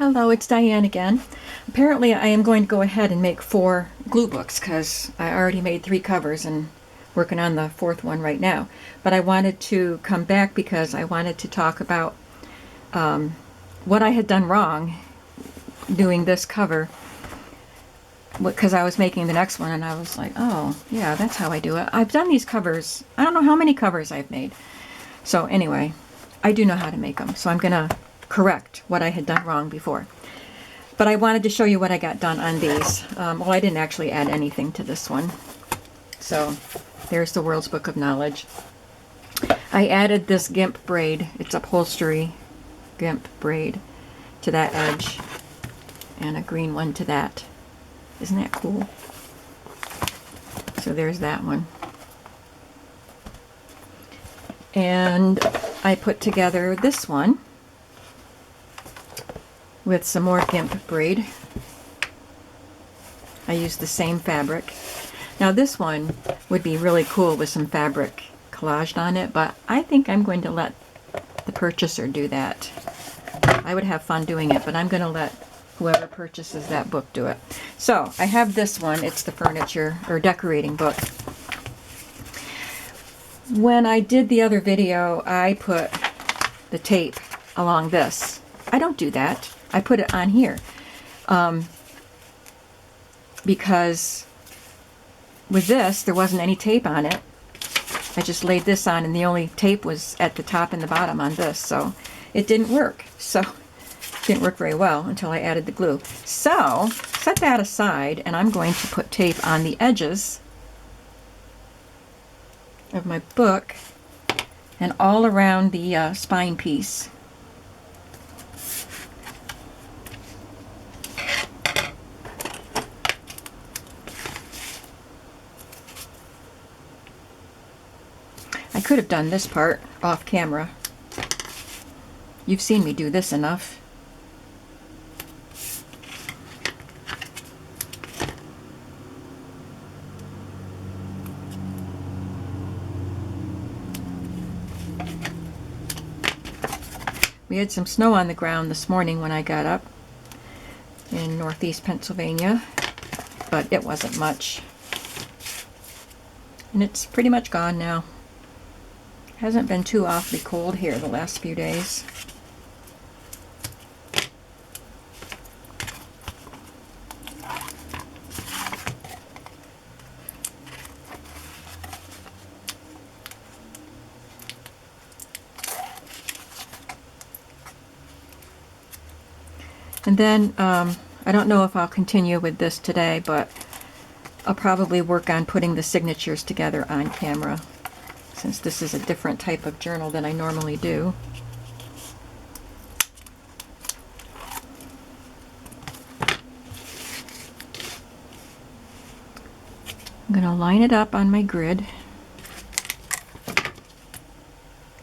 Hello, it's Diane again. Apparently I am going to go ahead and make 4 glue books because I already made 3 covers and working on the 4th one right now. But I wanted to come back because I wanted to talk about what I had done wrong doing this cover, because I was making the next one and I was like, oh yeah, that's how I do it. I've done these covers, I don't know how many covers I've made. So anyway, I do know how to make them, so I'm gonna correct what I had done wrong before. But I wanted to show you what I got done on these. Well, I didn't actually add anything to this one. So there's the World's Book of Knowledge. I added this GIMP braid. It's upholstery GIMP braid to that edge and a green one to that. Isn't that cool? So there's that one. And I put together this one with some more GIMP braid. I used the same fabric. Now this one would be really cool with some fabric collaged on it, but I think I'm going to let the purchaser do that. I would have fun doing it, but I'm going to let whoever purchases that book do it. So I have this one. It's the furniture or decorating book. When I did the other video, I put the tape along this. I don't do that. I put it on here because with this there wasn't any tape on it. I just laid this on and the only tape was at the top and the bottom on this, so it didn't work. So it didn't work very well until I added the glue. So set that aside and I'm going to put tape on the edges of my book and all around the spine piece. I could have done this part off camera. You've seen me do this enough. We had some snow on the ground this morning when I got up in northeast Pennsylvania, but it wasn't much. And it's pretty much gone now. Hasn't been too awfully cold here the last few days. And then, I don't know if I'll continue with this today, but I'll probably work on putting the signatures together on camera, since this is a different type of journal than I normally do. I'm going to line it up on my grid.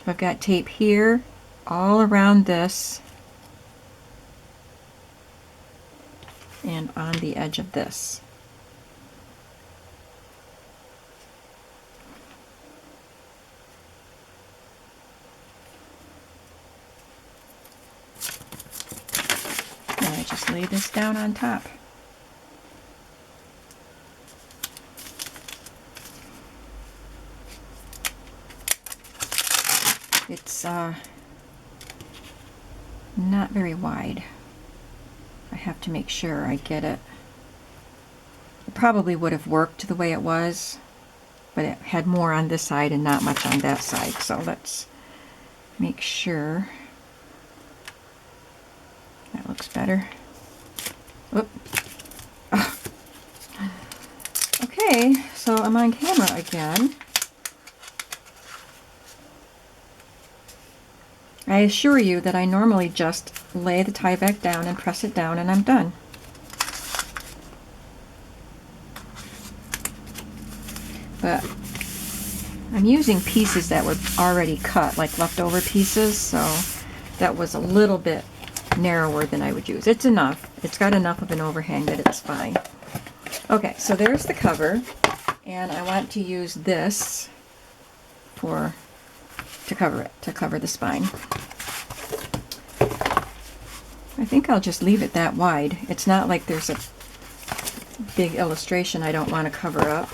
I've got tape here, all around this, and on the edge of this. And I just lay this down on top. It's not very wide. I have to make sure I get it. It probably would have worked the way it was, but it had more on this side and not much on that side. So let's make sure that looks better. Whoop. Oh. Okay, so I'm on camera again. I assure you that I normally just lay the Tyvek down and press it down and I'm done. But I'm using pieces that were already cut, like leftover pieces, so that was a little bit narrower than I would use. It's enough. It's got enough of an overhang that it's fine. Okay, so there's the cover, and I want to use this to cover it, to cover the spine. I think I'll just leave it that wide. It's not like there's a big illustration I don't want to cover up.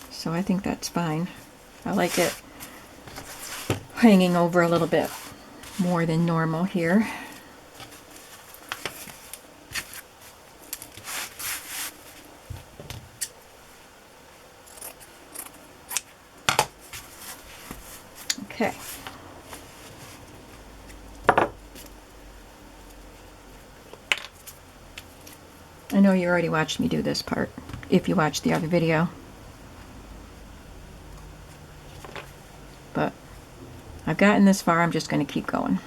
So I think that's fine. I like it hanging over a little bit more than normal here. Okay. I know you already watched me do this part, if you watched the other video. But I've gotten this far, I'm just going to keep going.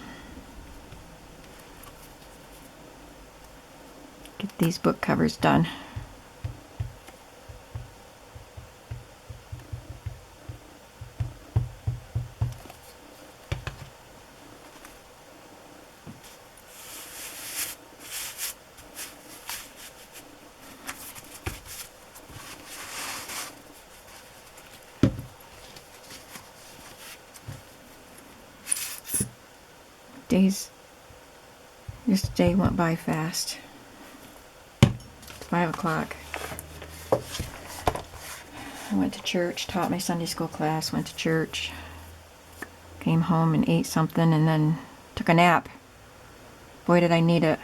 Get these book covers done. This day went by fast. It's 5 o'clock. I went to church, taught my Sunday school class, went to church, came home and ate something, and then took a nap. Boy, did I need it.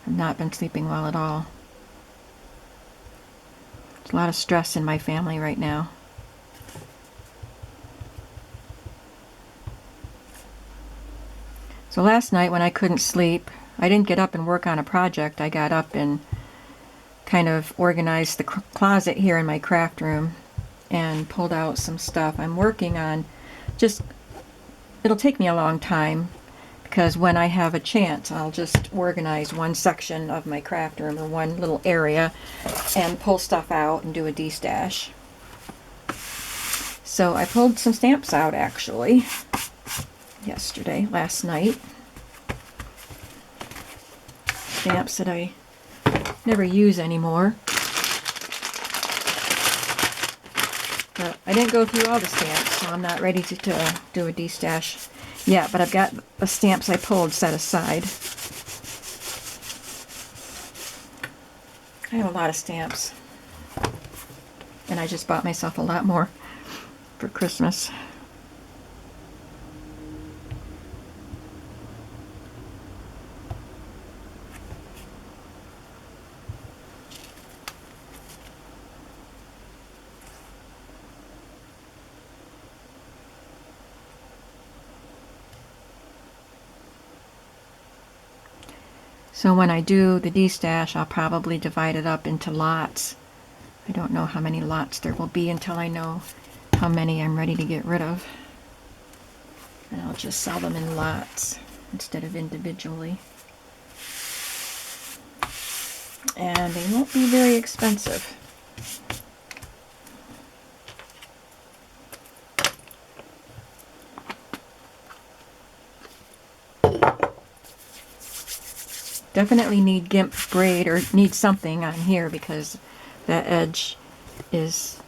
I've not been sleeping well at all. There's a lot of stress in my family right now. So last night when I couldn't sleep, I didn't get up and work on a project. I got up and kind of organized the closet here in my craft room and pulled out some stuff I'm working on. It'll take me a long time because when I have a chance, I'll just organize one section of my craft room or one little area and pull stuff out and do a de-stash. So I pulled some stamps out actually last night. Stamps that I never use anymore. But I didn't go through all the stamps, so I'm not ready to do a de-stash yet, but I've got the stamps I pulled set aside. I have a lot of stamps, and I just bought myself a lot more for Christmas. So when I do the de-stash, I'll probably divide it up into lots. I don't know how many lots there will be until I know how many I'm ready to get rid of. And I'll just sell them in lots instead of individually. And they won't be very expensive. Definitely need GIMP braid or need something on here because that edge is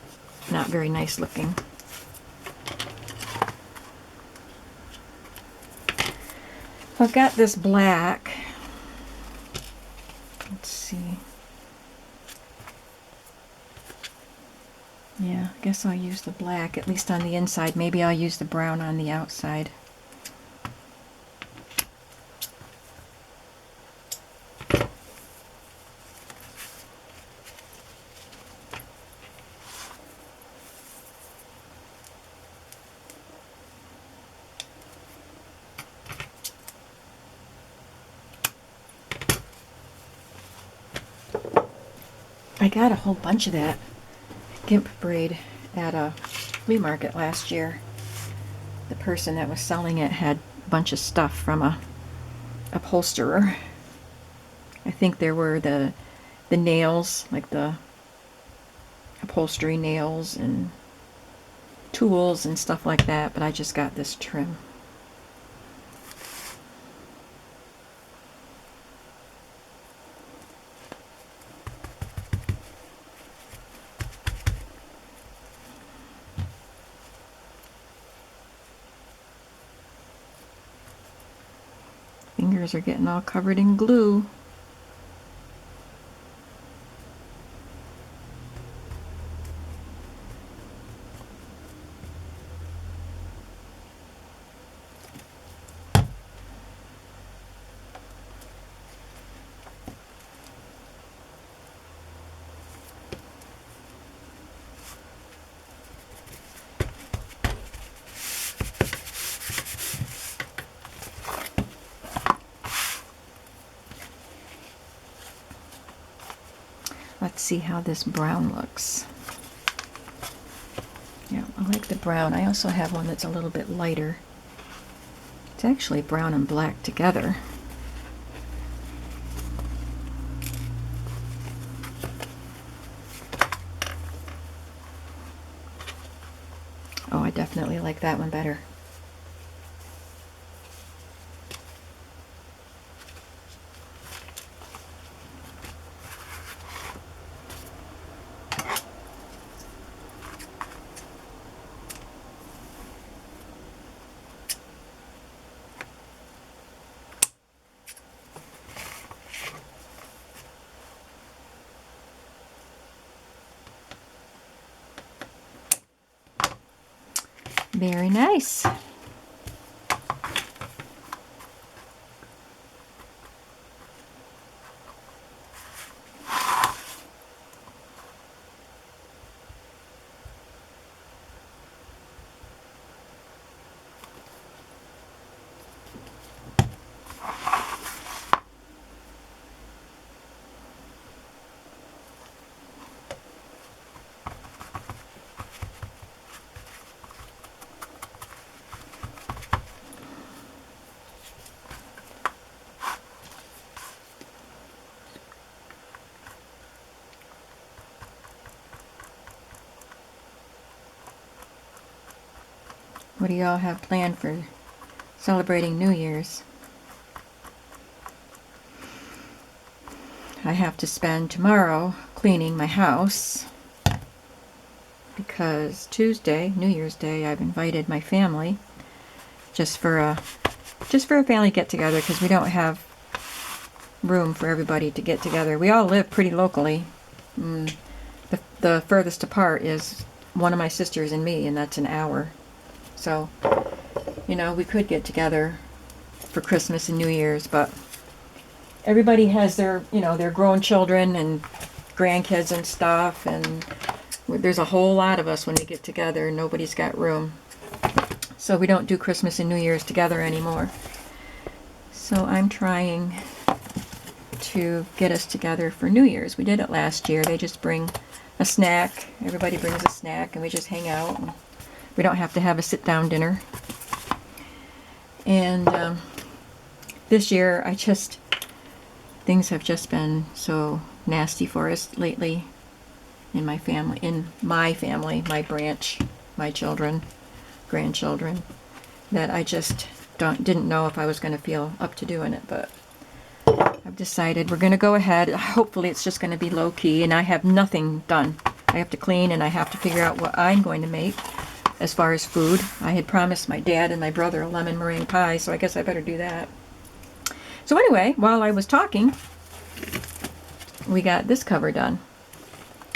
not very nice looking. I've got this black. Let's see. Yeah, I guess I'll use the black, at least on the inside. Maybe I'll use the brown on the outside. I got a whole bunch of that GIMP braid at a flea market last year. The person that was selling it had a bunch of stuff from a upholsterer. I think there were the nails, like the upholstery nails and tools and stuff like that, but I just got this trim. fingers are getting all covered in glue. Let's see how this brown looks. Yeah, I like the brown. I also have one that's a little bit lighter. It's actually brown and black together. Oh, I definitely like that one better. Very nice. What do y'all have planned for celebrating New Year's? I have to spend tomorrow cleaning my house because Tuesday, New Year's Day, I've invited my family just for a family get together because we don't have room for everybody to get together. We all live pretty locally. The furthest apart is one of my sisters and me, and that's an hour. So, you know, we could get together for Christmas and New Year's, but everybody has their, you know, their grown children and grandkids and stuff, and there's a whole lot of us when we get together. Nobody's got room. So we don't do Christmas and New Year's together anymore. So I'm trying to get us together for New Year's. We did it last year. They just bring a snack. Everybody brings a snack, and we just hang out. And we don't have to have a sit-down dinner. And this year, things have just been so nasty for us lately in my family, my branch, my children, grandchildren, that I just didn't know if I was going to feel up to doing it, but I've decided we're going to go ahead. Hopefully it's just going to be low-key, and I have nothing done. I have to clean, and I have to figure out what I'm going to make as far as food. I had promised my dad and my brother a lemon meringue pie, so I guess I better do that. So anyway, while I was talking, we got this cover done.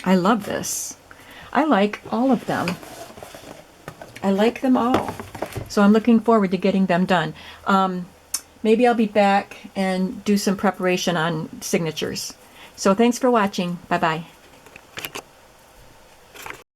I love this. I like all of them. I like them all. So I'm looking forward to getting them done. Maybe I'll be back and do some preparation on signatures. So thanks for watching. Bye-bye.